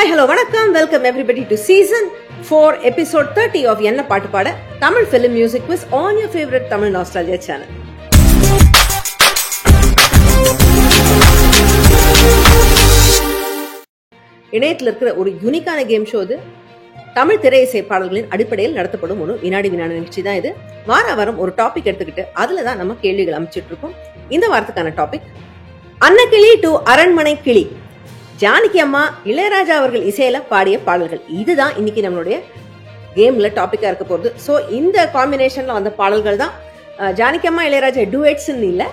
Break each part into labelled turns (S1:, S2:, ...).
S1: Hi, hello, vanakkam. Welcome everybody to season 4, episode 30 of Enna Paatu Paada, Tamil film music quiz on your favorite Tamil nostalgia channel. இணையத்தில் இருக்கிற ஒரு யூனிக்கான game show இது. தமிழ் திரை இசை பாடல்களின் அடிப்படையில் நடத்தப்படும் ஒரு வினாடி வினாடி நிகழ்ச்சி தான் இது. வார வாரம் ஒரு டாபிக் எடுத்துக்கிட்டு அதுல தான் நம்ம கேள்விகள் அமைச்சிட்டு இருக்கோம். இந்த வாரத்துக்கான டாபிக் அன்னக்கிளி டு அரண்மனை கிளி, ஜானகி அம்மா இளையராஜா அவர்கள் இசையில பாடிய பாடல்கள். இதுதான் இன்னைக்கு நம்மளுடைய கேம்ல டாபிக்கா இருக்க போகுது. ஸோ இந்த காம்பினேஷன்ல வந்த பாடல்கள் தான் ஜானகி அம்மா இளையராஜா டூயட்ஸ்ன்னு இல்லை,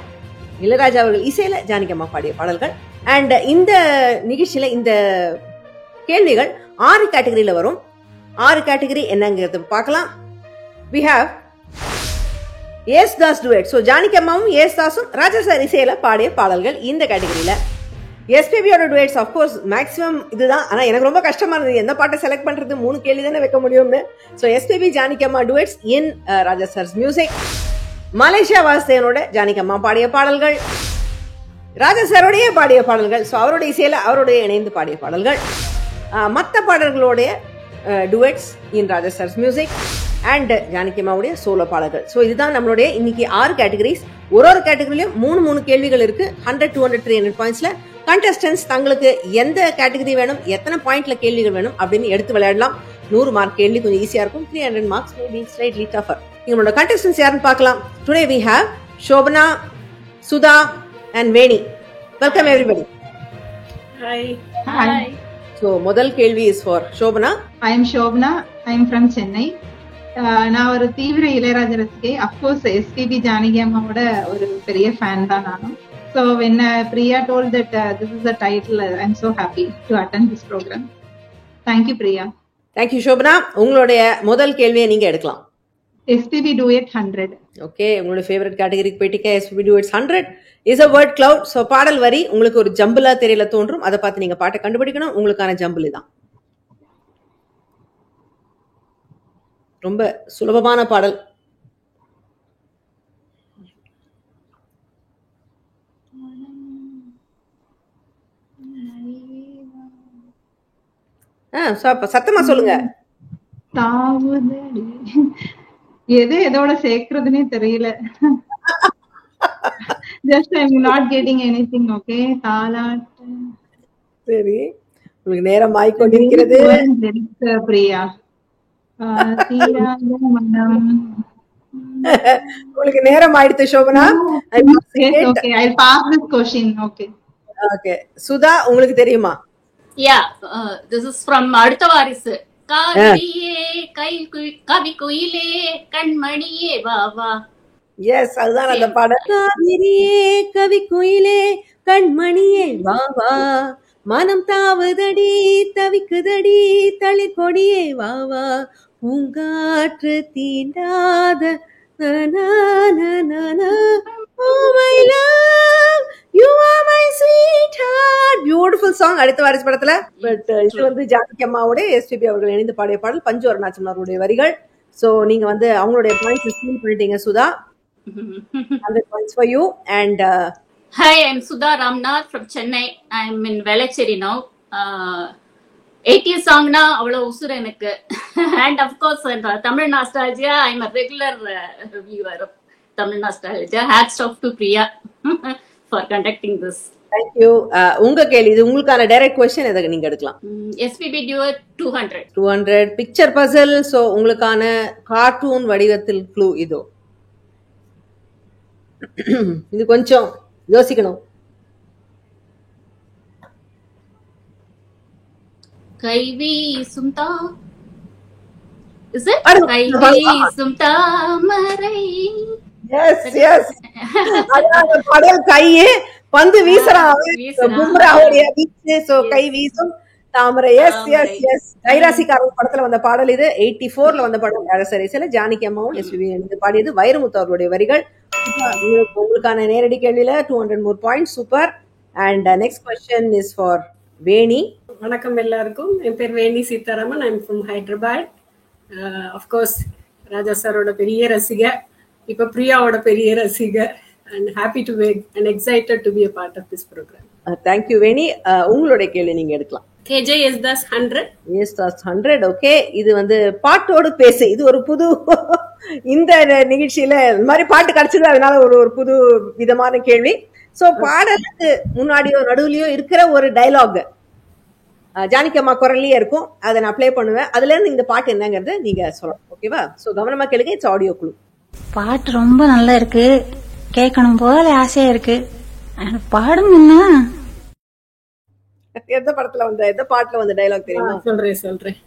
S1: இளையராஜா அவர்கள் இசையில ஜானகி அம்மா பாடிய பாடல்கள். அண்ட் இந்த நிகழ்ச்சியில இந்த கேள்விகள் 6 கேட்டகரியில வரும். 6 கேட்டகரி என்னங்கிறது பார்க்கலாம். We have Yesudas duet. So Janaki அம்மாவும் யேசுதாஸும் ராஜா சார் இசையில பாடிய பாடல்கள் இந்த கேட்டகரியில. எஸ்பிபியோட டுவேட்ஸ் அஃப்கோர்ஸ் மேக்ஸிமம் இதுதான். ஆனால் எனக்கு ரொம்ப கஷ்டமா இருந்தது எந்த பாட்டை செலக்ட் பண்றது, 3 கேள்வி தானே வைக்க முடியும்னு. ஸோ எஸ்பிபி ஜானகி அம்மா டுவேட்ஸ் இன் ராஜா சார்ஸ் மியூசிக். மலேசியா வாசுதேவனோட ஜானகி அம்மா பாடிய பாடல்கள், ராஜா சாரோடைய பாடிய பாடல்கள், ஸோ அவருடைய இசையில அவருடைய இணைந்து பாடிய பாடல்கள், மற்ற பாடல்களுடைய டுவேட்ஸ் இன் ராஜா சார்ஸ் மியூசிக் அண்ட் ஜானகி அம்மாவுடைய சோலோ பாடல்கள். ஸோ இதுதான் நம்மளுடைய இன்னைக்கு 6 கேட்டகரிஸ். ஒரு கேட்டகரியிலும் 3 கேள்விகள் இருக்கு. 100, 200, 300 பாயிண்ட்ஸ்ல கண்டஸ்டன்ஸ் தங்களுக்கு எந்த கேட்டகரி வேணும், எத்தனை பாயிண்ட்ல கேள்விகள் வேணும் அப்படின்னு எடுத்து விளையாடலாம். 100 மார்க் கேள்வி கொஞ்சம் ஈஸியா இருக்கும். 300 மார்க்ஸ் மேபி ஸ்லைட்லி டஃபர். நம்மளோட கண்டஸ்டன்ஸ் யாருன்னு பார்க்கலாம். Today we have Shobana, Sudha and Veni. Welcome everybody.
S2: Hi. Hi.
S1: So முதல் கேள்வி is for Shobana.
S2: I am Shobana. I am from Chennai. நான் ஒரு தீவிர இளையராஜா ரசிகை. அஃப்கோர்ஸ் எஸ்பிபி ஜானகி அம்மாவோட ஒரு பெரிய ஃபேன் தான் நானும். So when Priya told that this is the title, I'm so happy to attend this program. Thank you, Priya.
S1: Thank you, Shobana. உங்களுடைய முதல் கேள்வியை நீங்க எடுக்கலாம்.
S2: SPB Duet 100.
S1: ஓகே, உங்களுடைய ஃபேவரட் கேட்டகரிக்கு போயிட்டீங்க. SPB Duets 100 is a word cloud. So பாடல் வரி உங்களுக்கு ஒரு ஜம்பிளா தெரியல தோன்றும். அதை பார்த்து நீங்க பாட்டை கண்டுபிடிக்கணும். உங்களுக்கான ஜம்பிள் தான். ரொம்ப சுலபமான பாடல். சத்தமா சொல்லுங்க.
S2: எதோட சேர்க்கிறதுனே தெரியல. Just I'm not getting anything. Okay, தாலாட்டு.
S1: சரி, உங்களுக்கு நேரம் ஆயிக்கொண்டிருக்கிறது
S2: பிரியா. தீராத மனம்.
S1: உங்களுக்கு நேரம் ஆயிடுத்து Shobana.
S2: Okay, I'll pass this question. Okay.
S1: Okay, Sudha, உங்களுக்கு தெரியுமா?
S3: Yeah, this is from அடுத்த வாரிசு. காவிரியே கவி குயிலே கண்மணியே வா வா.
S1: Yes, அதுதான் அந்த பாடல். காவிரியே கவி குயிலே கண்மணியே வா வா, மனம் தாவுதடி தவிக்குதடி தளிர் கொடியே வா வா, பூங்காற்று தீண்டாத Oh my love, you are my sweetheart. Beautiful song. அடுத்த வாரிசு படத்துல. பட் இது வந்து ஜானகி அம்மாவோட எஸ்பிபி அவர்கள் இணைந்து பாடிய பாடல், பஞ்சு அருணாச்சலம் அவருடைய வரிகள். சோ நீங்க வந்து அவங்களுடைய பாயிண்ட்ஸ் ஸ்டீல் பண்ணிட்டீங்க Sudha. 100 points for you. And
S3: Hi, I'm Sudha Ramnath from Chennai. I'm in Velachery now. 80s song na avlo usur enakku. And of course Tamil nostalgia, I'm a regular viewer of Tamil nostalgia. Hats off to Priya for conducting this.
S1: Thank you. உங்க கேள்வி இது. உங்களுக்கான direct question எதை நீங்க எடுக்கலாம்.
S3: SPB Duet 200.
S1: 200 picture puzzle. So உங்களுக்கான cartoon வடிவத்தில் clue இதோ. இது கொஞ்சம் யோசிக்கணும்.
S3: கைவீசும் தா. Is it? கைவீசும் Thamarai.
S1: Yes, yes. அதாவது படல் கையே பந்து வீசறான். பும்ராவுடைய வீச்சு. சோ கை வீசும் தாமரை. Yes yes yes. கைராசிக்காரன் படத்துல வந்த பாடல் இது. 84ல வந்த படம். அரசரிசையில ஜானகி அம்மாவும் எஸ்பிபி இணைந்து பாடியது. வைரமுத்து அவர்களுடைய வரிகள். உங்களுக்கான நேரடி கேள்வியில 200 more points. Super. And next question is for Veni.
S4: வணக்கம் எல்லாருக்கும். என் பேர் Veni Seetharaman. I am from Hyderabad. Of course Raja சாரோட பெரிய ரசிகர், இப்ப பிரியாவோட பெரிய ரசிகர். and happy to be and excited to be a part of this program.
S1: Thank you Veni. உங்களுடைய கேள்வி நீங்க எடுக்கலாம்.
S4: KJ Yesdas 100.
S1: Yesudas 100. Okay, இது வந்து பாட்டோடு பேசு. இது ஒரு புது இந்த நிகழ்ச்சியில இந்த மாதிரி பாட்டு கிடைச்சது, அதனால ஒரு புது விதமான கேள்வி. சோ பாடலுக்கு முன்னாடியோ நடுவுலயோ இருக்கிற ஒரு டைலாக் ஜானகி அம்மா குரல்லயே இருக்கும். அதை நான் ப்ளே பண்ணுவேன். அதுல இருந்து இந்த பாட்டு என்னங்கிறது நீங்க சொல்லணும். ஓகேவா? சோ கவனமா கேளுங்க. இட்ஸ் ஆடியோ குழு.
S5: பாட்டு ரொம்ப நல்லா இருக்கு, கேட்கணும் போல ஆசையா இருக்கு, பாடுங்கன்னா
S1: எந்த படத்துல வந்த எந்த பாட்டுல வந்த டைலாக் தெரியுமா?
S4: சொல்றேன்.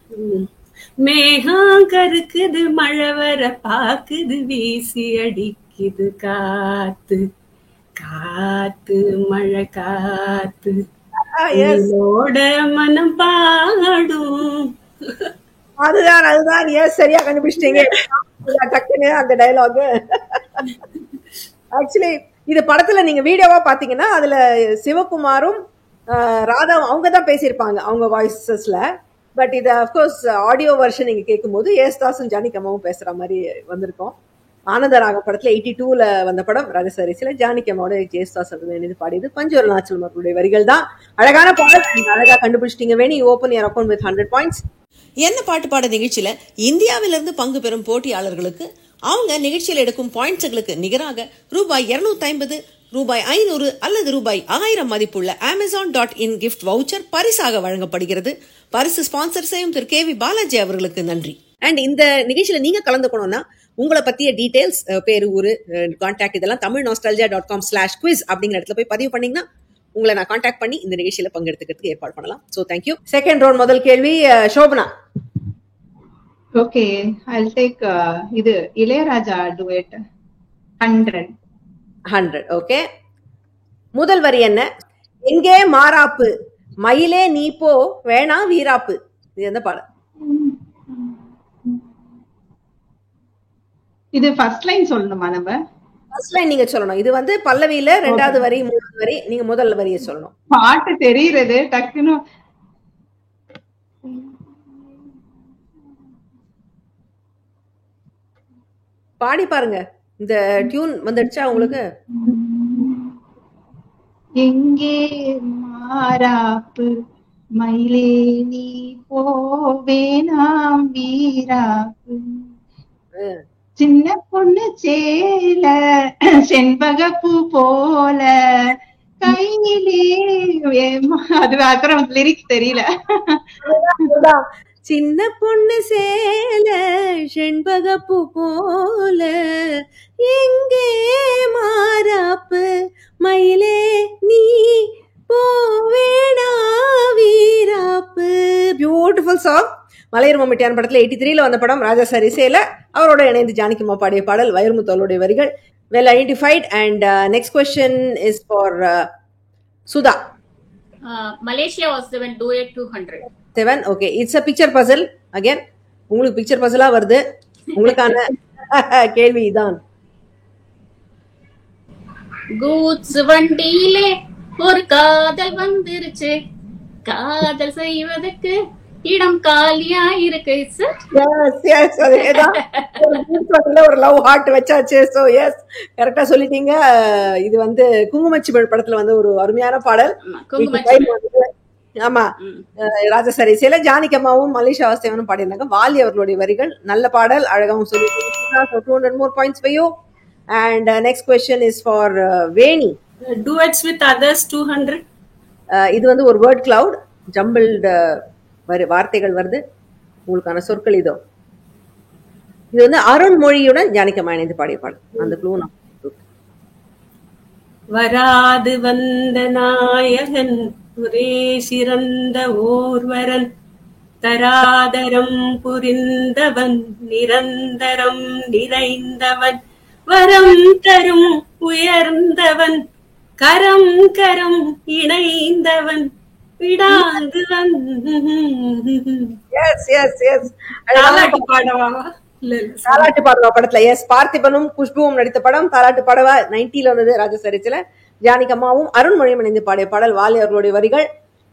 S4: மேகம் கருக்குது, மழை வர பாக்குது, வீசி அடிக்குது காத்து, காத்து மழை காத்து, என்னோட மனம் பாடும்.
S1: அதுதான் ஏன் சரியா கண்டுபிடிச்சிட்டீங்க டக்குன்னு அந்த டைலாக். ஆக்சுவலி இது படத்துல நீங்க வீடியோவா பாத்தீங்கன்னா அதுல சிவகுமாரும் ராதா அவங்க தான் பேசியிருப்பாங்க அவங்க வாய்ஸஸ்ல. பட் இது அப்கோர்ஸ் ஆடியோ வெர்ஷன் நீங்க கேட்கும் போது ஏஸ்தாசும் ஜானகி அம்மாவும் பேசுற மாதிரி வந்திருக்கும். ஆனந்தராக படத்துல 82ல வந்த படம் ராஜசாரிசில ஜானகி அம்மாவோட ஏஸ்தாஸ் இணைந்து பாடியது பஞ்சோர் நாச்சல் அவர்களுடைய வரிகள் தான். அழகான பாடல், அழகா கண்டுபிடிச்சிட்டீங்க. Veni open your account with 100 points.
S6: என்ன பாட்டு பாட நிகழ்ச்சியில இந்தியாவிலிருந்து பங்கு பெறும் போட்டியாளர்களுக்கு அவங்க நிகழ்ச்சியில் எடுக்கும் பாயிண்ட்ஸ்களுக்கு நிகராக ரூபாய் 250, ரூபாய் 500 அல்லது ரூபாய் 1000 மதிப்புள்ள Amazon.in கிஃப்ட் வவுச்சர் பரிசாக வழங்கப்படுகிறது. பரிசு ஸ்பான்சர் செய்யும் திரு KV பாலாஜி அவர்களுக்கு நன்றி. அண்ட் இந்த நிகழ்ச்சியில நீங்க கலந்துக்கணும்னா உங்களை பத்திய டீடைல்ஸ், பேரு, ஊரு, கான்டாக்ட் இதெல்லாம் tamilnostalgia.com/quiz அப்படிங்கிற இடத்துல போய் பதிவு பண்ணீங்கன்னா உங்களை நான் கான்டாக்ட் பண்ணி இந்த நிகழ்ச்சியில பங்கெடுத்துக்கிறதுக்கு ஏற்பாடு பண்ணலாம். So thank you.
S1: செகண்ட் ரவுண்ட் முதல் கேள்வி சோபனா.
S2: ஓகே, I'll take இது இளையராஜா duet 100.
S1: ஓகே, முதல் வரி என்ன? எங்கே மாறாப்பு, மயிலே நீ போ, வேணா வீராப்பு. இது எந்த பாடல்?
S2: இது ஃபர்ஸ்ட் லைன் சொல்லணுமா? நம்ம
S1: ஃபர்ஸ்ட் லைன் நீங்க சொல்லணும். இது வந்து பல்லவியில ரெண்டாவது வரி, மூணாவது வரி. நீங்க முதல் வரியை சொல்லணும்.
S2: பாட்டு தெரியுறது டக்குன்னு
S1: பாடி பாருங்க. இந்த டியூன் வந்துடுச்சா உங்களுக்கு?
S2: எங்கே மாறாப்பு, மயிலே நீ போவே நாம் வீராப்பு, சின்ன பொண்ணு சேல செண்பகப்பூ போல கையிலே. அது அப்புறம் லிரிக்ஸ் தெரியல.
S1: சின்ன பொண்ணு சேல செண்பகப்பூ போல எங்கே மாறாப்பு, மயிலே நீ போவேணா வீராப்பு. Beautiful song. மலையர் மம்மிட்டியான் படத்துல 83ல வந்த படம் ராஜாசார் இசையில அவரோட இணைந்து ஜானகி அம்மா பாடிய பாடல், வைரமுத்தோளுடைய வரிகள். Well identified. And next question is for Sudha.
S3: Malaysia was given duet 200.
S1: 7. Okay, it's a picture puzzle again. உங்களுக்கு பிக்சர் பசிலா வருது. உங்களுக்கான கேள்வி இதான்.
S3: கூட்ஸ் வண்டியிலே ஒரு காதல் வந்துருச்சு, காதல் செய்வதற்கு இடம் காலியா இருக்கு.
S1: ஒரு லவ் ஹார்ட் வச்சாச்சு. சோ எஸ், கரெக்டா சொல்லிட்டீங்க. இது வந்து குங்குமச்சிமிழ் படத்துல வந்து ஒரு அருமையான பாடல். ஆமா, ராஜசாரி இசையில ஜானகி அம்மாவும் மலேசியா வாசுதேவனும் பாடியிருந்தாங்க. வாலி அவர்களுடைய வரிகள். நல்ல பாடல், அழகாவும் சொல்லிட்டீங்க. 200 more points for you. And next question is for Veni.
S4: Duets with others 200.
S1: இது வந்து ஒரு வேர்ட் கிளவுட், ஜம்பிள்ட் வார்த்தைகள் வருது. உங்களுக்கான சொற்கள் இதோ. இது வந்து அருண்மொழியுடன் ஜானகி அம்மா இணைந்து பாடிய பாடல். அந்த க்ளூ நான்
S4: வராது வந்த நாயகன் ஒரே சிறந்த ஓர்வரன், தராதரம் புரிந்தவன், நிரந்தரம் நிறைந்தவன், வரம் தரும் உயர்ந்தவன், கரம் கரம் இணைந்தவன், விடாது
S1: தாலாட்டு பாடவா படத்துல. எஸ், பார்த்திபனும் குஷ்புவும் நடித்த படம் தாலாட்டு பாடவா. 90ல வந்தது ராஜசரிச்சில. ஜானகி அம்மாவும் அருண்மொழியும் இணைந்து பாடிய பாடல், வாலி அவர்களுடைய வரிகள்.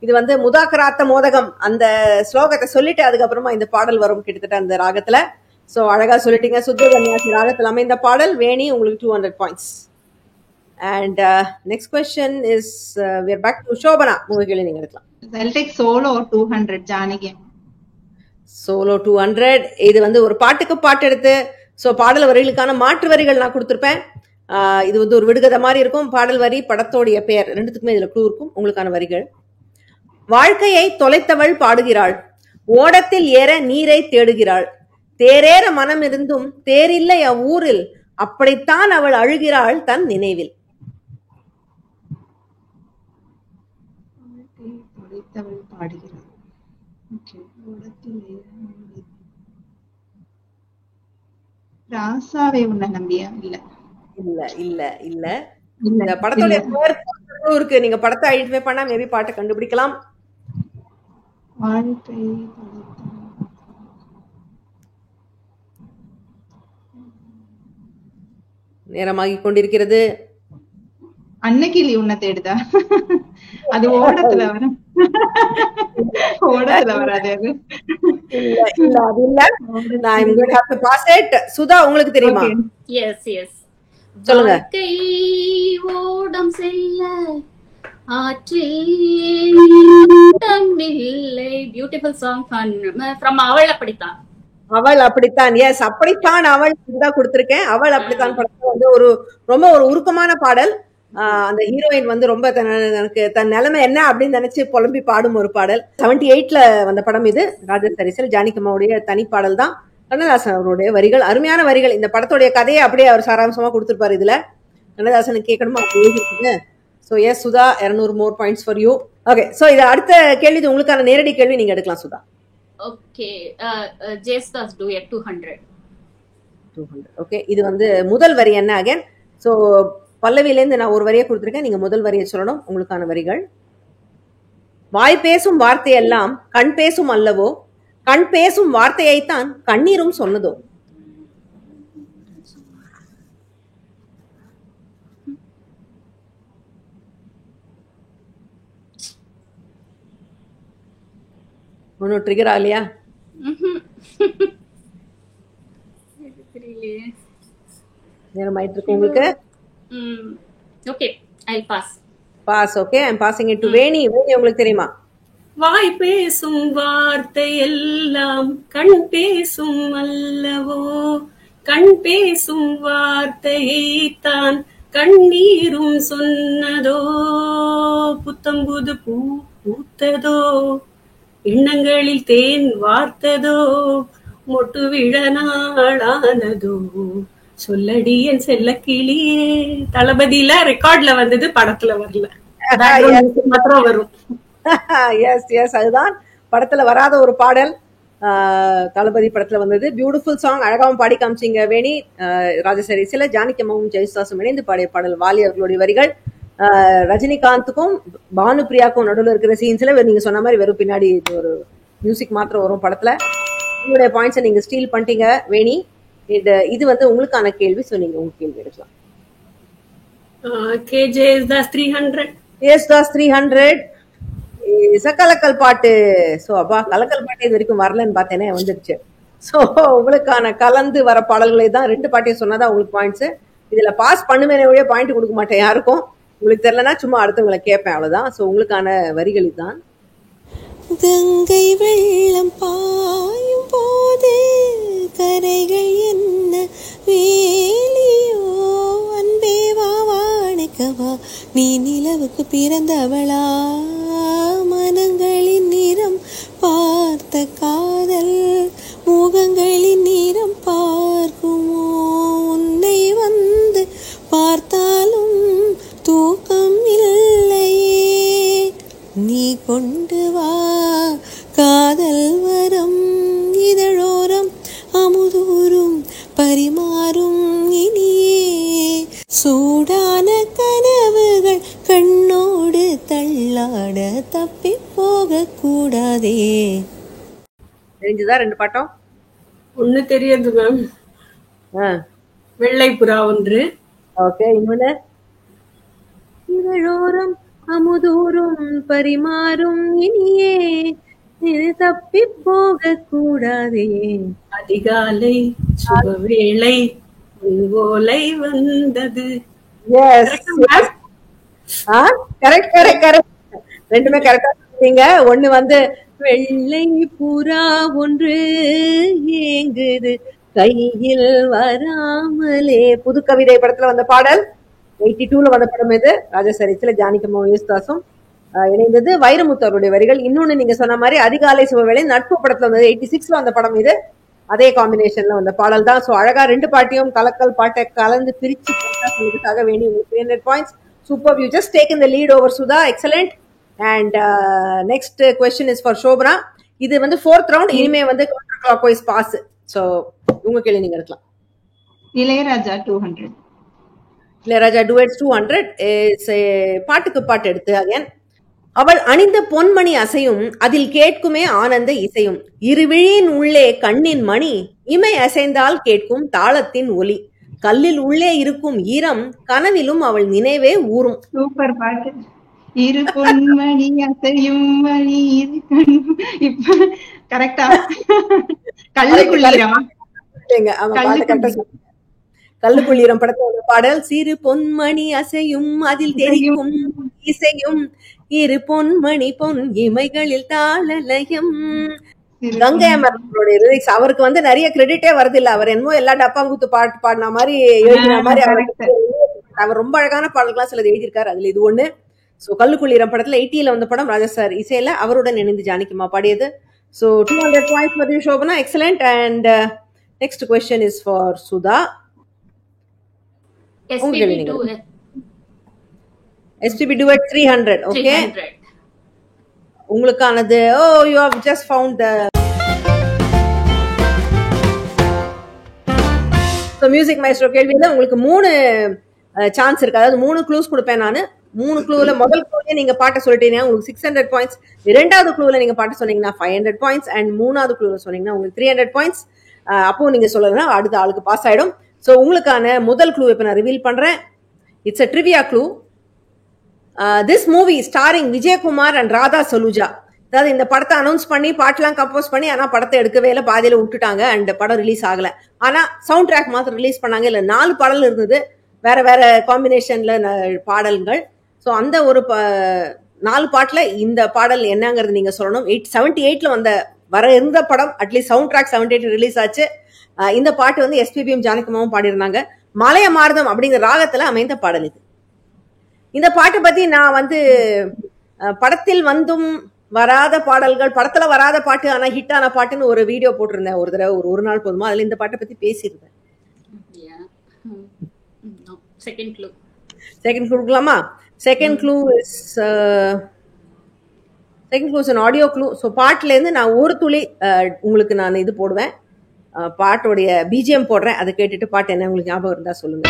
S1: இது வந்து முதாக்கராத்த மோதகம் அந்த ஸ்லோகத்தை சொல்லிட்டு அதுக்கப்புறமா இந்த பாடல் வரும் கிட்டத்தட்ட அந்த ராகத்துல. சோ அழகா சொல்லிட்டீங்க. சுத்த கன்னியாசி ராகத்தில் அமைந்த பாடல். வேணி, உங்களுக்கு 200 points. And next question is we are back to Shobana. உங்க கேள்வி நீங்க எடுக்கலாம்.
S2: I'll take solo 200 Janaki.
S1: Solo 200. இது வந்து ஒரு பாட்டுக்கு பாட்டு எடுத்து ஸோ பாடல் வரிகளுக்கான மாற்று வரிகள் நான் கொடுத்துருப்பேன். இது வந்து ஒரு விடுகதை மாதிரி இருக்கும். பாடல் வரி, படத்தோடைய பெயர் ரெண்டுத்துக்குமே இதுல க்ளூ இருக்கும். உங்களுக்கான வரிகள்: வாழ்க்கையை தொலைத்தவள் பாடுகிறாள், ஓடத்தில் ஏற நீரை தேடுகிறாள், தேரேற மனம் இருந்தும் தேரில்லை அவ்வூரில், அப்படித்தான் அவள் அழுகிறாள் தன் நினைவில்.
S2: தொலைத்தவள் பாடுகிறாள். Okay. ராசாவே உன்னை நம்பியா? இல்ல
S1: இல்ல இல்ல இல்ல. இந்த படத்தோட பேர் இருக்கு. நீங்க படத்தை ஐடென்டிஃபை பண்ணா மேபி பாட்டை கண்டுபிடிக்கலாம்.
S2: வாழ்க்கை
S1: நேரமாகி கொண்டிருக்கிறது.
S2: அன்னக்கிளி உன்னை தேடுதா? அது ஓடத்துல வரும். ஓடத்துல வராது அது.
S1: இல்ல இல்ல அது இல்ல. நான் I'm going to have to pass it. Sudha, உங்களுக்கு தெரியுமா?
S3: Yes yes.
S1: சொல்லுங்க.
S3: வாழ்க்கை ஓடம் செல்ல ஆற்றில் இல்லை. பியூட்டிஃபுல் சாங் ஃப்ரம் அவள் அப்படித்தான்.
S1: அவள் அப்படித்தான். எஸ், அப்படித்தான் அவள் தான் கொடுத்திருக்கேன். அவள் அப்படித்தான் படத்துல வந்து ஒரு ரொம்ப ஒரு உருக்கமான பாடல். அந்த ஹீரோயின் வந்து ரொம்ப எனக்கு தன் நிலைமை என்ன அப்படின்னு நினைச்சு புலம்பி பாடும் ஒரு பாடல். 78ல வந்த படம் இது. ராஜசரிசல் ஜானகி அம்மாவுடைய தனி பாடல் தான். கண்ணதாசன் அவருடைய வரிகள், அருமையான வரிகள். இந்த படத்துடைய கதையை அப்படியே அவர் சாராம்சமா கொடுத்திருப்பாரு இதுல. கண்ணதாசனுக்கு கேட்கணுமா? So yes Sudha, 200 more points for you. Okay, so இது அடுத்த கேள்வி. இது உங்களுக்கான நேரடி கேள்வி, நீங்க எடுக்கலாம் Sudha.
S3: Okay, Yesudas duet 200.
S1: Okay, இது வந்து முதல் வரி என்ன அகைன்? சோ பல்லவியிலேருந்து நான் ஒரு வரியை கொடுத்துருக்கேன். நீங்க முதல் வரியை சொல்லணும். உங்களுக்கான வரிகள்: வாய் பேசும் வார்த்தையெல்லாம் கண் பேசும் அல்லவோ, கண் பேசும் வார்த்தையைத்தான் கண்ணீரும் சொன்னதோ. ஒன்னும் ட்ரிகர் ஆகலையா? நேரம் ஆயிட்டு இருக்கு உங்களுக்கு.
S3: Okay, I pass.
S1: Pass. Okay, I am passing it to Veni. Veni, உங்களுக்கு தெரியுமா?
S4: வாய் பேசும் வார்த்தை எல்லாம் கண் பேசும் அல்லவோ, கண் பேசும் வார்த்தையை தான் கண்ணீரும் சொன்னதோ, புத்தம்புது பூ பூத்ததோ, எண்ணங்களில் தேன் வார்த்ததோ, மொட்டு விழ நாளானதோ, சொல்லடி என் செல்ல கிளியே. தளபதியில ரெக்கார்ட்ல வந்தது, படத்துல வரல, மாத்திரம் வரும்.
S1: எஸ் எஸ், அதுதான் படத்துல வராத ஒரு பாடல். தளபதி படத்துல வந்தது. பியூட்டிஃபுல் சாங், அழகாவும் பாடி காமிச்சிங்க வேணி. ராஜசரிசில ஜானகி அம்மாவும் ஜெயசுதாசும் இணைந்து பாடிய பாடல். வாலி அவர்களுடைய வரிகள். ரஜினிகாந்துக்கும் பானுபிரியாக்கும் நடுவில் இருக்கிற சீன்ஸ்ல நீங்க சொன்ன மாதிரி வெறும் பின்னாடி ஒரு மியூசிக் மாத்திரம் வரும் படத்துல. உங்களுடைய பாயிண்ட்ஸை நீங்க ஸ்டீல் பண்ணிட்டீங்க வேணி. இது வந்து உங்களுக்கான கேள்வி. சோ நீங்க உங்க கேள்வி எடுக்கலாம்.
S4: ஜேஸ்தாஸ் 300.
S1: ஜேஸ்தாஸ் 300. கலக்கல் பாட்டு. சோ அப்பா, கலக்கல் பாட்டு இது வரைக்கும் வரலன்னு பார்த்தேனே, வந்துருச்சு. சோ உங்களுக்கான கலந்து வர பாடல்களை தான் 2 பாட்டையும் சொன்னாதான் உங்களுக்கு பாயிண்ட்ஸ். இதுல பாஸ் பண்ணுவேனே ஒழிய பாயிண்ட் கொடுக்க மாட்டேன் யாருக்கும். உங்களுக்கு தெரியலன்னா சும்மா அடுத்தவங்களை கேட்பேன், அவ்வளவுதான். சோ உங்களுக்கான வரிகள் இதுதான்.
S6: கங்கை வெள்ளம் பாயும் போது கரைகள் என்ன வேலியோ, அன்பே வா வாணிக்கவா, நீ நிலவுக்கு பிறந்தவளா, மனங்களின் நிறம் பார்த்த காதல் முகங்களின் நிறம் பார்க்குமோ, உன்னை வந்து பார்த்தாலும் தூக்கம் இல்லையே, நீ கொண்டு வா காதல் வரம், இதழோரம் அமுதூரும் பரிமாறும் இனியே, சூடான கனவுகள் கண்ணோடு தள்ளாட தப்பி போக கூடாதே.
S1: தெரிஞ்சுதா 2 பாட்டம்?
S4: ஒண்ணு தெரியாது மேம். வெள்ளை புறா ஒன்று.
S1: ஓகே, இன்னொன்னு இதழோரம் அமுதூரும் பரிமாறும் இனியே, தப்பி போக கூடாதே,
S4: அதிகாலை சுபவேளை ஓலை வந்தது.
S1: Yes, correct correct correct. ரெண்டுமே கரெக்டா நீங்க ஒண்ணு வந்து வெள்ளை புறா ஒன்று ஏங்குது கையில் வராமலே, புது கவிதை படத்துல வந்த பாடல். 82ல வந்த படம் இது. ராஜசரிசில ஜானகியம்மாவும் யேசுதாசும் இணைந்தது. வைரமுத்து அவருடைய வரிகள். இன்னொன்னு நீங்க சொன்ன மாதிரி அதிகாலை சுபவேளை நட்பு படத்துல வந்தது. 86ல வந்த படம் இது. அதே காம்பினேஷன்ல வந்த பாடல் தான். சோ அழகா ரெண்டு பாட்டையும் கலக்கல் பாட்டை கலந்து பிரிச்சு சொல்றதுக்காக வேண்டி 300 points. Super, you just taken the lead over Sudha. Excellent. And next question is for Shobana. இது வந்து 4th ரவுண்ட். இனிமே வந்து counterclockwise pass. So உங்க கேள்வி நீங்க எடுக்கலாம்.
S2: இளையராஜா 200.
S1: இளையராஜா டுவெட்ஸ் 200 இஸ் பாட்டுக்கு பாட்டு எடுத்து அகைன். அவள் அணிந்த பொன்மணி அசையும் அதில் கேட்குமே ஆனந்த இசையும், இருவிழியின் உள்ளே கண்ணின் மணி இமை அசைந்தால் கேட்கும் தாளத்தின் ஒலி, கல்லில் உள்ளே இருக்கும் ஈரம் கனவிலும் அவள் நினைவே ஊறும்.
S2: சூப்பர் பாட்டு. இரு பொன்மணி அசையும் மணி இரு கண். இப்ப கரெக்டா? கல்லுக்குள்ளீரம்.
S1: கல்லுக்குள்ளீரம் படத்தோட பாடல். சிறு பொன்மணி அசையும் அதில் தெரியும் இசையும், இரு பொன்மணி பொன் இமைகளில் தாளலயம். கங்கை அமரனுடைய லிரிக்ஸ். அவருக்கு வந்து நிறைய கிரெடிட்டே வருது இல்ல. அவர் என்னமோ எல்லா டப்பாங்குத்து பாட்டு பாடின மாதிரி எழுதின மாதிரி அவர் ரொம்ப அழகான பாடல்கள்லாம் சிலது எழுதியிருக்காரு. அதுல இது ஒண்ணு. சோ கல்லுக்குள்ளீரம் படத்துல 80ல வந்த படம். ராஜா சார் இசையில அவருடன் இணைந்து ஜானகியம்மா பாடியது. So 200 points for you, Shobana. Excellent. And next question is for Sudha. SPB duet 300. Okay.
S3: 300.
S1: உங்களுக்கானது. Oh, you have just found the. So music maestro கேள்வியில உங்களுக்கு 3 சான்ஸ் இருக்கு. அதாவது 3 க்ளூஸ் கொடுப்பேன் நானு. 3 க்ளூல முதல் க்ளூல நீங்க பாட்ட சொல்லிட்டீங்கன்னா உங்களுக்கு 600 பாயிண்ட்ஸ். இரண்டாவது க்ளூல நீங்க பாட்ட சொன்னீங்கன்னா 500 பாயிண்ட்ஸ். அண்ட் மூணாவது க்ளூல சொன்னீங்கன்னா உங்களுக்கு 300 பாயிண்ட்ஸ். அப்போ நீங்க சொல்லலாம் அடுத்த ஆளுக்கு பாஸ் ஆயிடும். சோ உங்களுக்கான முதல் க்ளூ இப்ப நான் ரிவீல் பண்றேன். It's a trivia clue. This movie starring Vijayakumar and Radha Saluja. அதாவது இந்த படத்தை அனௌன்ஸ் பண்ணி பாட்டெல்லாம் கம்போஸ் பண்ணி ஆனா படத்தை எடுக்கவே இல்லை, பாதியில விட்டுட்டாங்க. அண்ட் படம் ரிலீஸ் ஆகல. ஆனா சவுண்ட் ட்ராக் மாத்திரம் ரிலீஸ் பண்ணாங்க. இல்ல 4 பாடல் இருந்தது வேற வேற காம்பினேஷன்ல பாடல்கள். ஸோ அந்த ஒரு 4 பாட்டுல இந்த பாடல் என்னங்கிறது நீங்க சொல்லணும். 78ல வர இருந்த படம். அட்லீஸ்ட் சவுண்ட் ட்ராக் 78 ரிலீஸ் ஆச்சு. இந்த பாட்டு வந்து எஸ்பிபியும் ஜானகியம்மாவும் பாடியிருந்தாங்க. மலைய மார்தம் அப்படிங்கிற ராகத்துல அமைந்த பாடல் இது. இந்த பாட்டை பத்தி நான் வந்து படத்தில் வந்தும் வராத பாடல்கள், படத்துல வராத பாட்டு ஆனா ஹிட் ஆன பாட்டுன்னு ஒரு வீடியோ போட்டிருந்தேன் ஒரு தடவை. ஒரு நாள் போதுமா, அதுல இந்த பாட்டை பத்தி பேசியிருந்தேன்.
S3: செகண்ட் க்ளூ
S1: கொடுக்கலாமா? Second clue is an audio clue. So பாட்டுல இருந்து நான் ஒரு துளி உங்களுக்கு நான் இது போடுவேன். பாட்டோடைய பிஜிஎம் போடுறேன். அதை கேட்டுட்டு பாட்டு என்ன உங்களுக்கு ஞாபகம் இருந்தா சொல்லுங்க.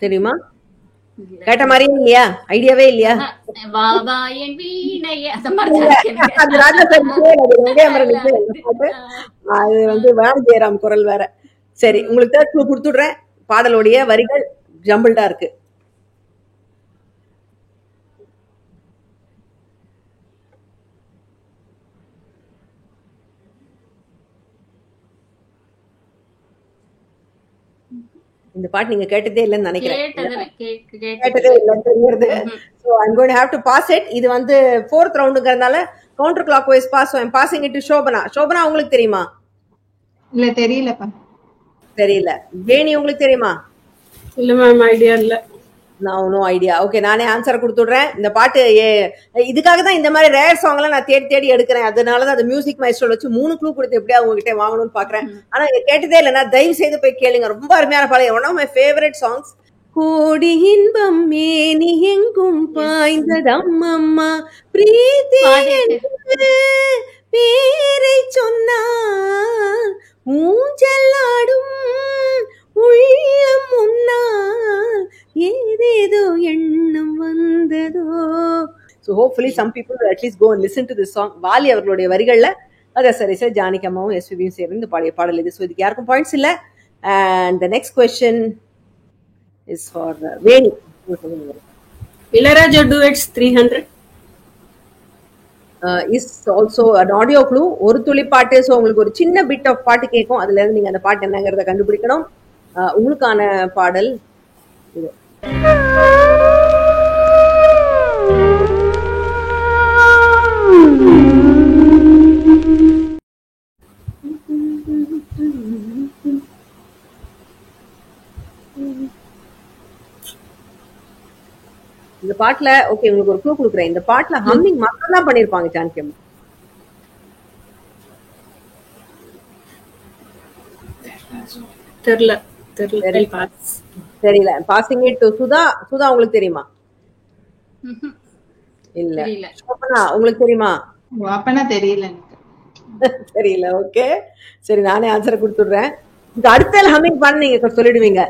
S1: தெரியுமா? கேட்ட மாதிரியே இல்லையா? ஐடியாவே இல்லையா? அது வந்து வேணு ஜெயராம் குரல் வேற. சரி, உங்களுக்கு தேர்ட் க்ளூ கொடுத்துடுறேன். பாடலுடைய வரிகள் ஜம்பிள்டா இருக்கு. இந்த பாட்டு நீங்க கேட்டதே இல்லைன்னு நினைக்கிறேன். கேட்டதே இல்லைன்னு தெரியுது. So I'm going to have to pass it. இது வந்து 4th ரவுண்டுங்கிறதுனால counterclockwise pass. I'm passing it to Shobana. Shobana உங்களுக்கு தெரியுமா?
S2: இல்ல தெரியலப்பா.
S1: தெரியல. வேணி உங்களுக்கு தெரியுமா?
S4: இல்ல மேம், ஐடியா இல்ல.
S1: No idea. ஓகே, நானே ஆன்சர் கொடுத்துடுறேன். இந்த பாட்டு இதுக்காக தான் இந்த மாதிரி ரேர் சாங் எல்லாம் நான் தேடி எடுக்கிறேன். அதனாலதான் அந்த மியூசிக் மைஸ்ட்ரோல வச்சு 3 க்ளூ கொடுத்து எப்படியா உங்ககிட்ட வாங்கணும்னு பாக்குறேன். ஆனா இங்க கேட்டதே இல்லைன்னா தயவு செய்து போய் கேளுங்க. ரொம்ப அருமையான பாடல். One of my favourite songs. கோடி இன்பம் மேனி எங்கும் பாய்ந்ததம்மம்மா பிரீத்தி பேரை சொன்னால் ஊஞ்சலாடும் உள்ளம் முன்னால் ஏதேதோ எண்ணம் வந்ததோ. So hopefully some people will at least go and listen to this song. Vaali அவர்களுடைய வரிகள்ல ராஜா சார் ஜானகியம்மாவும் எஸ்பிபியும் சேர்ந்து பாடிய பாடல் இது. ஸோ இதுக்கு யாருக்கும் பாயிண்ட்ஸ் இல்ல. And the next question is for Veni.
S4: Ilaiyaraaja duets 300.
S1: Is also an audio clue. ஒரு துளி பாட்டு. ஸோ உங்களுக்கு ஒரு சின்ன பிட் ஆஃப் பாட்டு கேட்கும், அதுல இருந்து நீங்க அந்த பாட்டு என்னங்கிறத கண்டுபிடிக்கணும். உங்களுக்கான பாடல் இது. இந்த பாட்டுல ஓகே உங்களுக்கு ஒரு க்ளூ கொடுக்குறேன். இந்த பாட்டுல ஹம்மிங் மட்டும் தான் பண்ணிருப்பாங்க ஜானகி அம்மா.
S4: தெரியல.
S1: தெரியல. Passing it to Sudha. Sudha உங்களுக்கு தெரியுமா? இல்ல. சோபனா உங்களுக்கு தெரியுமா?
S2: அப்பனா தெரியல எனக்கு.
S1: தெரியல. ஓகே சரி, நானே ஆன்சரை கொடுத்துடுறேன். இந்த அடுத்த ஹம்மிங் பண்ண நீங்க சொல்லிடுவீங்க.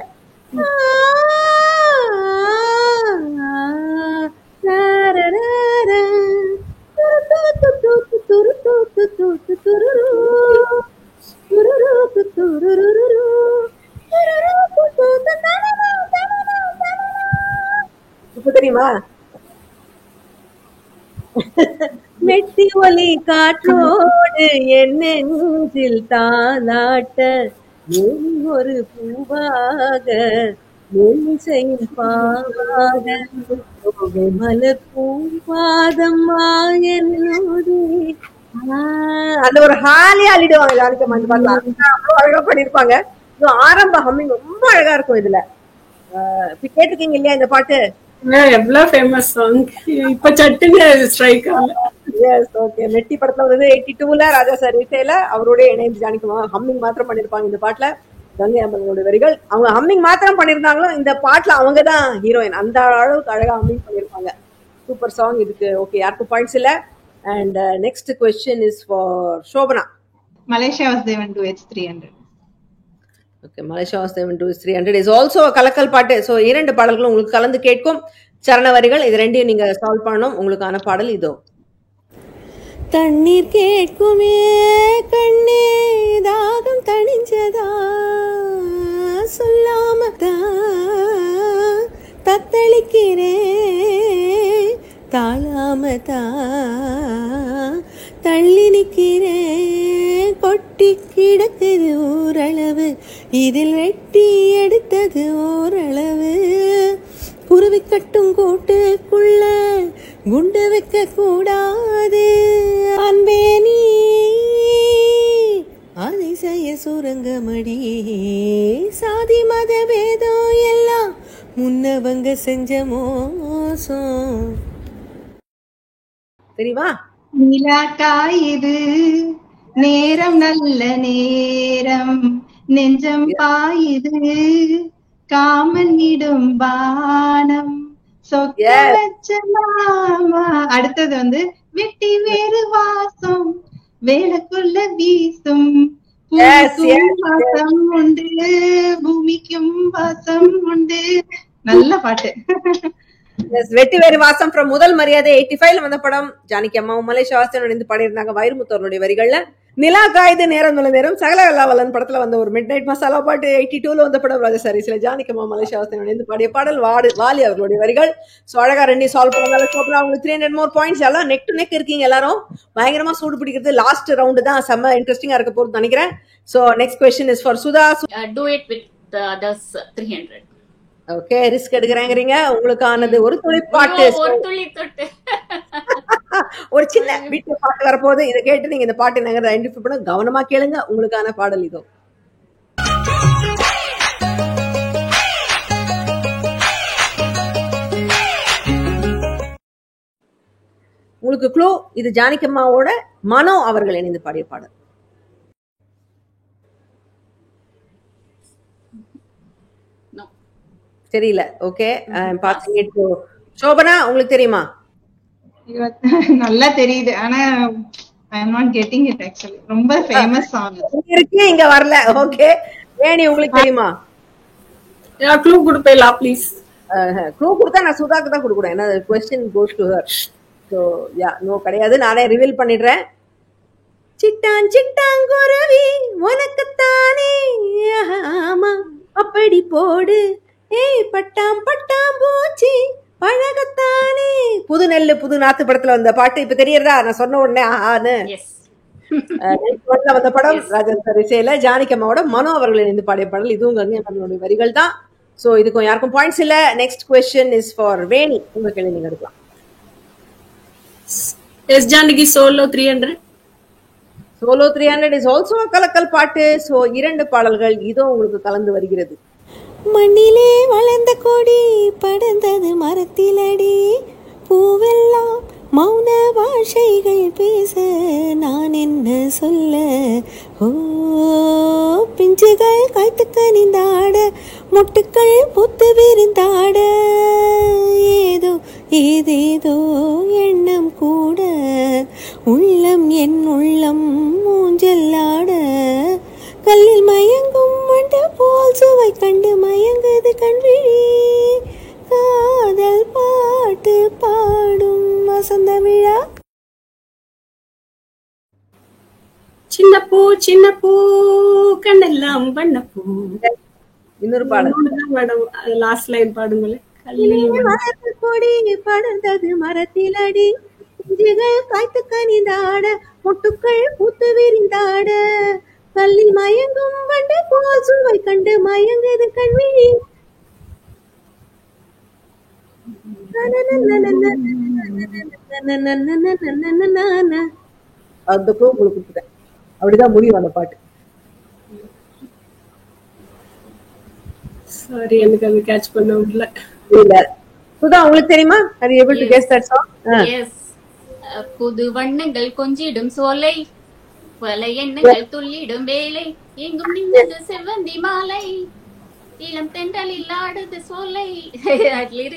S1: தெரியுமா? மெட்டி ஒலி காற்றோடு என் நெஞ்சில் தாலாட்ட ஒரு பூவாக செய்யும் பாவாக மலர் பூவாதம் அந்த ஒரு ஹாலி ஆளிடுவாங்க ஜானகி அம்மா. அவ்வளவு அழகா பண்ணிருப்பாங்க. ஆரம்ப ஹம்மிங் ரொம்ப அழகா இருக்கும். இதுல கேட்டுக்கீங்க இல்லையா இந்த பாட்டு?
S4: எவ்வளவு ஃபேமஸ் சாங். இப்ப சட்டுன்னு ஸ்ட்ரைக் ஆகல.
S1: S okay. மெட்டி படத்துல வந்து 82ல ராஜா சார் இசையில அவரோட இணைந்து ஜானகி அம்மா ஹம்மிங் மாத்திரம் பண்ணிருப்பாங்க இந்த பாட்டுல. கங்கை அம்மனோட வரிகள். அவங்க ஹம்மிங் மாத்திரம் பண்ணிருந்தாங்களும் இந்த பாட்டுல அவங்கதான் ஹீரோயின். அந்த அளவுக்கு அழகா ஹம்மிங் பண்ணிருப்பாங்க. Super song. இதுக்கு ஓகே யாருக்கும் பாயிண்ட்ஸ் இல்ல. And next question is for Shobana.
S2: Malaysia Vasudevan duets 300.
S1: Okay, Malaysia Vasudevan duets 300 is also கலக்கல் பாட்டு. ஸோ 2 பாடல்களும் உங்களுக்கு கலந்து கேட்கும். சரண வரிகள் இது ரெண்டையும் நீங்க சால்வ் பண்ணணும். உங்களுக்கான பாடல் இதோ.
S6: தண்ணீர் கேட்குமே கண்ணே தாகம் தணிஞ்சதா சொல்லாம தத்தளிக்கிறே தாளாமதா தள்ளி நிற்கிறே கொட்டி கிடக்குது ஓரளவு இதில் வெட்டி எடுத்தது ஓரளவு குருவி கட்டும் கூட்டுக்குள்ள குண்டு வைக்க கூடாது அன்பே நீ அதிசய சுரங்கமடி சாதி மத பேதம் எல்லாம் முன்னவங்க செஞ்ச மோசம்.
S1: தெரியுமா?
S2: நிலா காயுது நேரம் நல்ல நேரம் நெஞ்சம் பாயுது காமன் இடும் பானம் சொக்க வச்ச மாமா. அடுத்தது வந்து வெட்டி வேறு வாசம் வேலைக்குள்ள வீசும் வாசம் உண்டு பூமிக்கும் வாசம் உண்டு. நல்ல பாட்டு.
S1: வெட்டி வேறு வாசம் ஃப்ரம் முதல் மரியாதை 85ல வந்த படம். ஜானகி அம்மாவும் மலேசியா வாசுதேவன் இணைந்து பாடியிருந்தாங்க வைரமுத்தவருடைய வரிகள்ல. நிலா காயுது நேரம் நல்ல நேரம் சகலகலாவலன் படத்துல வந்த ஒரு மிட் நைட் மசாலா பாட்டு. 82ல வந்த படம் ராஜா சாரீஸ்ல ஜானகி அம்மா மலேசியா வாசுதேவன் இணைந்து பாடிய பாடல் வாலி அவர்களுடைய வரிகள். சோ அழகா ரெண்டையும் சால்வ் பண்ணதால சோப்ரா உங்களுக்கு 300 more points. எல்லாம் நெக் டு நெக் இருக்கீங்க. எல்லாரும் பயங்கரமா சூடு பிடிக்கிறது. லாஸ்ட் ரவுண்டு தான் செம்ம இன்ட்ரெஸ்டிங்கா இருக்க போறது நினைக்கிறேன். So next question is for Sudha.
S3: Do it with the others 300.
S1: Okay, risk எடுக்கிறேங்கிறீங்க. உங்களுக்கானது ஒரு துளி பாட்டு.
S3: ஒரு துளி தொட்டு
S1: ஒரு சின்ன வீட்டு பாட்டு வரப்போகுது. இதை கேட்டு நீங்க இந்த பாட்டு என்னங்கிறத ஐடென்டிஃபை பண்ண கவனமா கேளுங்க. உங்களுக்கான பாடல் இதோ. உங்களுக்கு க்ளூ, இது ஜானகி அம்மாவோட மனோ அவர்கள் இணைந்து பாடிய பாடல். தெரியல. ஓகே, பாத்தீங்க. சோபனா உங்களுக்கு தெரியுமா?
S2: நல்லா தெரியுது, ஆனா I am not getting it actually. ரொம்ப ஃபேமஸ் சாங்
S1: இருக்கு, இங்க வரல. ஓகே, ஏனி உங்களுக்கு தெரியுமா?
S4: க்ளூ கொடுப்பீங்களா ப்ளீஸ்?
S1: க்ளூ கொடுத்தா நான் சுதாக்கு தான் கொடுக்குறேன். ஏன்னா question goes to her. So yeah, no கிடையாது. நானே ரிவீல் பண்ணிடுறேன். சிட்டான் சிட்டாங்குருவி உனக்குத்தானே ஆமா அப்படி போடு ஏய் பட்டாம் பட்டாம் பூச்சி பழகத்தானே. புது நெல்லு புது நாத்து படத்துல வந்த பாட்டு இப்ப தெரியறதா? நான் சொன்ன உடனே ஆஹான்னு.
S3: எஸ்
S1: வந்த படம் ராஜா சார் இசையில ஜானகியம்மாவோட மனோ அவர்கள் இணைந்து பாடிய பாடல். இதுவும் கங்கை அமரனுடைய வரிகள் தான். சோ இதுக்கும் யாருக்கும் பாயிண்ட்ஸ் இல்ல. Next question is for Veni. உங்க கேள்வி நீங்க எடுக்கலாம்.
S4: S Janaki solo 300.
S1: Solo 300 is also கலக்கல் பாட்டு. சோ 2 பாடல்கள் இதோ உங்களுக்கு கலந்து வருகிறது.
S6: மண்ணிலே வளர்ந்த கொடி படர்ந்தது மரத்திலடி, பூவெல்லாம் மௌன பாஷைகள் பேச நான் என்ன சொல்ல. ஓ பிஞ்சுகள் காய்த்து கனிந்தாட, மொட்டுக்கள் புத்து விரிந்தாட, ஏதோ ஏதேதோ எண்ணம் கூட, உள்ளம் என் உள்ளம் மூஞ்சல்லாட, கல்லில் மயங்கும் வண்டு போல் சுவை கண்டு மயங்குது கண்விழி, காதல் பாட்டு பாடும் வசந்த விழா.
S4: சின்ன பூ கண்ணெல்லாம் வண்ணப்பூ.
S1: இன்னொரு பாடல்
S4: மேடம் லாஸ்ட் லைன் பாடுங்களேன்.
S1: கொடி படர்ந்தது மரத்திலடி, குஞ்சுகள் காய்த்து கனிந்தாட, மொட்டுக்கள் பூத்து விரிந்தாட, கல்லில் மயங்கும் வண்டு போல் சுவை கண்டு மயங்குது கண்விழி. அந்த க்ளூ உங்களுக்கு கொடுத்துட்டேன். அப்படிதான் முடியும் அந்த பாட்டு.
S4: சாரி எனக்கு அது கேட்ச் பண்ண முடியல.
S1: இல்ல சுதா உங்களுக்கு தெரியுமா? Are you able to guess that song?
S3: Yes புது வண்ணங்கள் கொஞ்சிடும் சோலை, பல எண்ணங்கள் துள்ளிடும் வேலை, எங்கும் நின்றது செவ்வந்தி மாலை, இளம் தென்றலில் ஆடுது சோலை.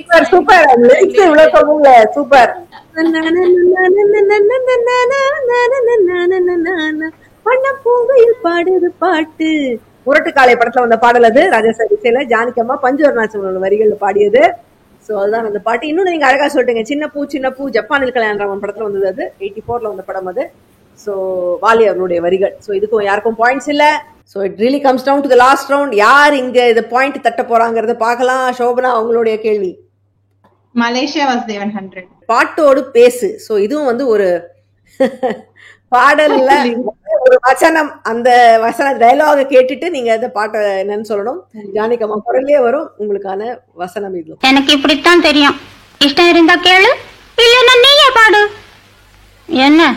S1: Super super. லிரிக்ஸ் இவ்வளவு சொல்லுங்க. சூப்பர். வண்ண பூங்கையில் பாடுது பாட்டு. முரட்டுக்காலை படத்துல வந்த பாடல் அது. ராஜா சார் இசையில ஜானகியம்மா பஞ்சவர்ணாச்சலோட வரிகள்ல பாடியது. சோ அதுதான் அந்த பாட்டு. இன்னும் நீங்க அழகா சொல்லிட்டீங்க. சின்ன பூ ஜப்பானில் கல்யாணராமன் படத்துல வந்தது அது. 84ல வந்த படம் அது. சோ வாலி அவருடைய வரிகள். சோ இதுக்கும் யாருக்கும் பாயிண்ட்ஸ் இல்ல. So it really comes down to the last round. யார் இங்க இந்த பாயிண்ட் தட்ட போறாங்கறத பார்க்கலாம். சோபனா உங்களுடைய கேள்வி.
S2: மலேசியா வாசுதேவன் 100.
S1: பாட்டோடு பேசு. சோ இதுவும் வந்து ஒரு பாடல்ல ஒரு வசனம். அந்த வசன டயலாக கேட்டுட்டு நீங்க அந்த பாட்டை என்னன்னு சொல்லணும். ஜானகியம்மா குரல்லே வரும் உங்களுக்கான வசனம் இது.
S5: எனக்கு இப்படித்தான் தெரியும். இஷ்டம் இருந்தா கேளு, இல்லன்னா நீயே பாடு. என்ன?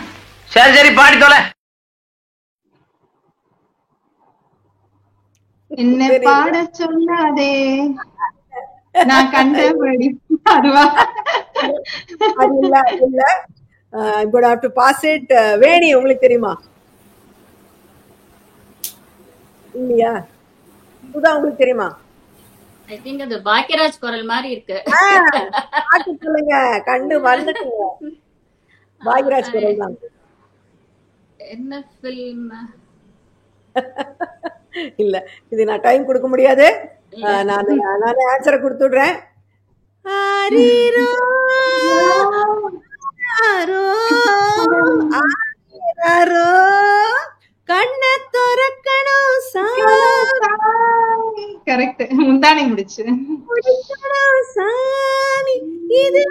S7: சரி பாடி தொலை.
S2: என்ன பாட சொல்லாதே, நான் கண்டபடி அதுவா?
S1: அது இல்ல. I'm going to have to pass it. வேணி உங்களுக்கு தெரியுமா? இல்லையா? சுதா உங்களுக்கு தெரியுமா?
S3: ஐ திங்க் அது பாக்கியராஜ் குரல் மாதிரி இருக்கு.
S1: பாட்டு சொல்லுங்க. கண்டு வந்துட்டீங்க. பாக்கியராஜ் குரல் தான்.
S3: என்ன ஃபில்ம்?
S1: இல்ல இது நான் டைம் கொடுக்க முடியாது. நானே ஆன்சரை கொடுத்துடுறேன். ஆரீரோ ஆரீரோ கண்ண துறக்கணும்
S2: கரெக்ட். முந்தானை முடிச்சு
S1: சாமி இது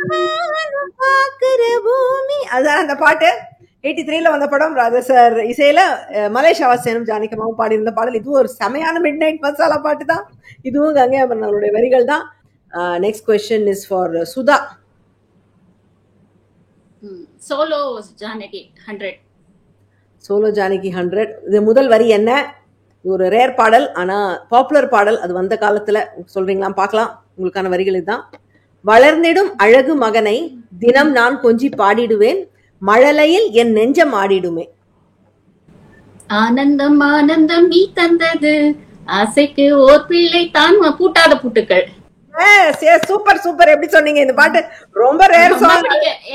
S1: பாக்குற பூமி. அதான் அந்த பாட்டு. 83ல வந்த படம். ராஜா சார் இசையில மலேசியா வாசுதேவனும் ஜானகியம்மாவும் பாடியிருந்த பாடல். இதுவும் ஒரு செமையான மிட் நைட் மசாலா பாட்டு தான். இதுவும் கங்கை அமரன் அவருடைய வரிகள் தான். Next question is for Sudha.
S3: Solo Janaki 100.
S1: Solo Janaki 100. இது முதல் வரி என்ன? இது ஒரு ரேர் பாடல், ஆனா பாப்புலர் பாடல். அது வந்த காலத்துல சொல்றீங்களா பார்க்கலாம். உங்களுக்கான வரிகள் இதுதான். வளர்ந்திடும் அழகு மகனை தினம் நான் கொஞ்சி பாடிடுவேன், மழலையில் என் நெஞ்சம் ஆடிடுமே.
S3: ஆனந்தம் ஆனந்தம் நீ தந்தது, ஆசைக்கு ஓர் பிள்ளை தான் பூட்டாத பூட்டுக்கள்.
S1: Super super. எப்படி சொன்னீங்க? இந்த பாட்டு ரொம்ப ரேர் சாங்.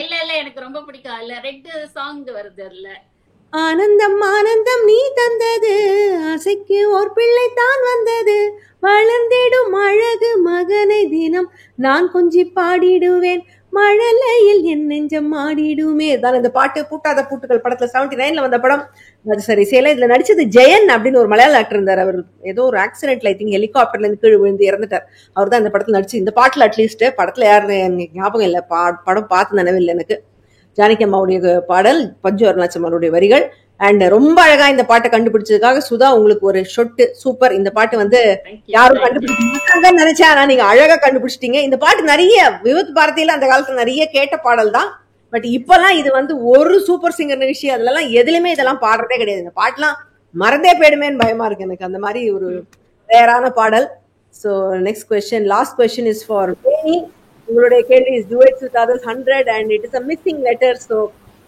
S3: இல்ல எனக்கு ரொம்ப பிடிக்கும். இல்ல ரெட் சாங் வருது இல்ல.
S1: ஆனந்தம் ஆனந்தம் நீ தந்தது, ஆசைக்கு ஓர் பிள்ளை தான் வந்தது, வளர்ந்திடும் அழகு மகனை தினம் நான் கொஞ்சி பாடிடுவேன், மழலையில் என் நெஞ்சம் மாடிடுமே தான் இந்த பாட்டு. பூட்டாத பூட்டுகள் படத்துல 79ல வந்த படம். அது சரி சேல. இதுல நடிச்சது ஜெயன் அப்படின்னு ஒரு மலையாள ஆக்டர் இருந்தார். அவர் ஏதோ ஒரு ஆக்சிடென்ட்ல ஐ திங்க் ஹெலிகாப்டர்ல இருந்து கீழே விழுந்து இறந்துட்டார். அவர் தான் இந்த படத்துல நடிச்சு. இந்த பாட்டுல அட்லீஸ்ட் படத்துல யாருன்னு எனக்கு ஞாபகம் இல்லை, படம் பார்த்து நினைவில்லை எனக்கு. ஜானகி அம்மாவுடைய பாடல், பஞ்சு அருணாச்சலமாவுடைய வரிகள். அண்ட் ரொம்ப அழகா இந்த பாட்டை கண்டுபிடிச்சதுக்காக சுதா உங்களுக்கு ஒரு ஷொட்டு. சூப்பர். இந்த பாட்டு வந்து யாரும் கண்டுபிடிச்சாங்கன்னு நினைச்சேன், ஆனா நீங்க அழகா கண்டுபிடிச்சிட்டீங்க. இந்த பாட்டு நிறைய விவத் பாரதியில அந்த காலத்துல நிறைய கேட்ட பாடல் தான். பட் இப்பெல்லாம் இது வந்து ஒரு சூப்பர் சிங்கர் நிகழ்ச்சி அதுலலாம் எதுலையுமே இதெல்லாம் பாடுறதே கிடையாது. இந்த பாட்டுலாம் மறந்தே போயிடுமேன்னு பயமா இருக்கு எனக்கு. அந்த மாதிரி ஒரு ரேரான பாடல். So next question, last question is for Veni. உங்களுடைய கேள்வி is duets with others 100 and it is a missing letter. So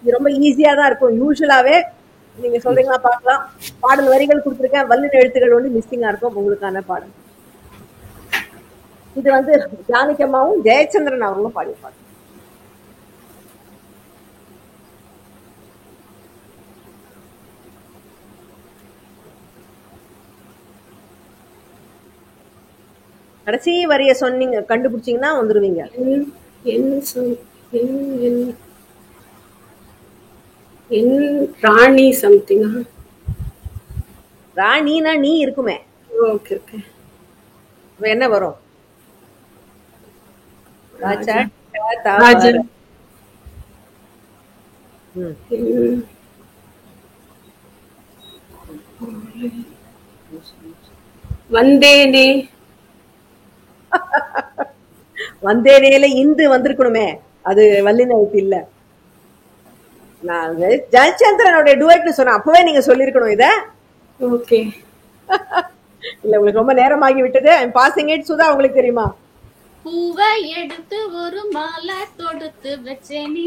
S1: இது ரொம்ப ஈஸியா தான் இருக்கும். யூஸ்வலாவே நீங்க சொல்றீங்களா பார்க்கலாம். பாடல் வரிகள் கொடுத்துருக்கேன், வல்லின எழுத்துக்கள் ஒன்று மிஸ்ஸிங்கா இருக்கும். உங்களுக்கான பாடல் இது வந்து ஜானகி அம்மாவும் ஜெயச்சந்திரன் அவர்களும் பாடியிருப்பாங்க. கடைசி வரிய சொன்னீங்க, கண்டுபிடிச்சீங்கன்னா வந்துருவீங்க.
S4: ராணி சம்திங்.
S1: ராணினா நீ இருக்குமே.
S4: Okay okay.
S1: என்ன வரும்?
S4: வந்தேனே.
S1: வந்தேனேல இந்து வந்திருக்கணுமே, அது வல்லின எழுத்து இல்ல. நான் ஜெயச்சந்திரனுடைய டுவெட்னு சொன்னேன், அப்பவே நீங்க சொல்லிருக்கணும் இத.
S4: ஓகே.
S1: இல்ல உங்களுக்கு ரொம்ப நேரமாகி விட்டது. ஐ அம் பாசிங் இட். சுதா உங்களுக்கு தெரியுமா?
S3: பூவை எடுத்து ஒரு மாலை தொடுத்து வச்சேனே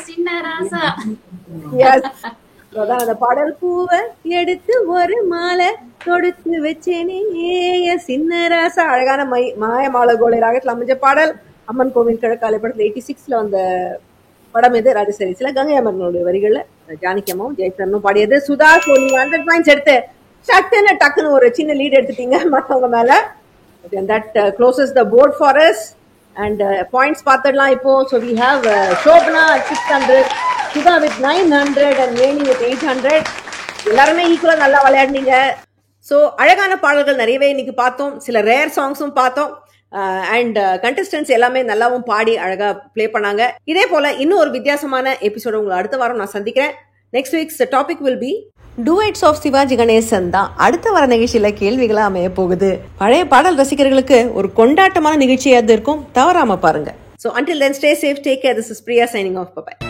S3: சின்ன ராசா.
S1: எஸ், அதான் அந்த பாடல். பூவை எடுத்து ஒரு மாலை தொடுத்து வச்சேனே சின்ன ராசா. அழகான மாயமால கோலை ராகத்துல அமைஞ்ச பாடல். அம்மன் கோவில் கிழக்காலை படத்துல 86ல வந்த படம் இது. ராஜசரிசில கங்கை அமரனுடைய வரிகள்ல ஜானகி அம்மாவும் ஜெயச்சந்திரனும் பாடியது. சுதா, நீங்க 100 பாயிண்ட்ஸ் எடுத்து டக்குன்னு ஒரு சின்ன லீட் எடுத்துட்டீங்க மற்றவங்க மேல. That closes the board for us. And points பார்த்தடலாம் இப்போ. So we have Shobna at 600, Sudha with 900 and Veni with 800. எல்லாருமே ஈக்குவலா நல்லா விளையாடுனீங்க. ஸோ அழகான பாடல்கள் நிறையவே இன்னைக்கு பார்த்தோம். சில ரேர் சாங்ஸும் பார்த்தோம். அண்ட் கண்டஸ்டன்ஸ் எல்லாமே நல்லாவும் பாடி அழகா பிளே பண்ணாங்க. இதே போல இன்னும் ஒரு வித்தியாசமான எபிசோட உங்களை அடுத்த வாரம் நான் சந்திக்கிறேன். Next week's topic will be duets of Sivaji Ganesan தான் அடுத்த வர நிகழ்ச்சியில கேள்விகளா அமைய போகுது. பழைய பாடல் ரசிகர்களுக்கு ஒரு கொண்டாட்டமான நிகழ்ச்சியா இருக்கும். தவறாம பாருங்க. So until then, stay safe, take care. This is Priya signing off. Bye bye.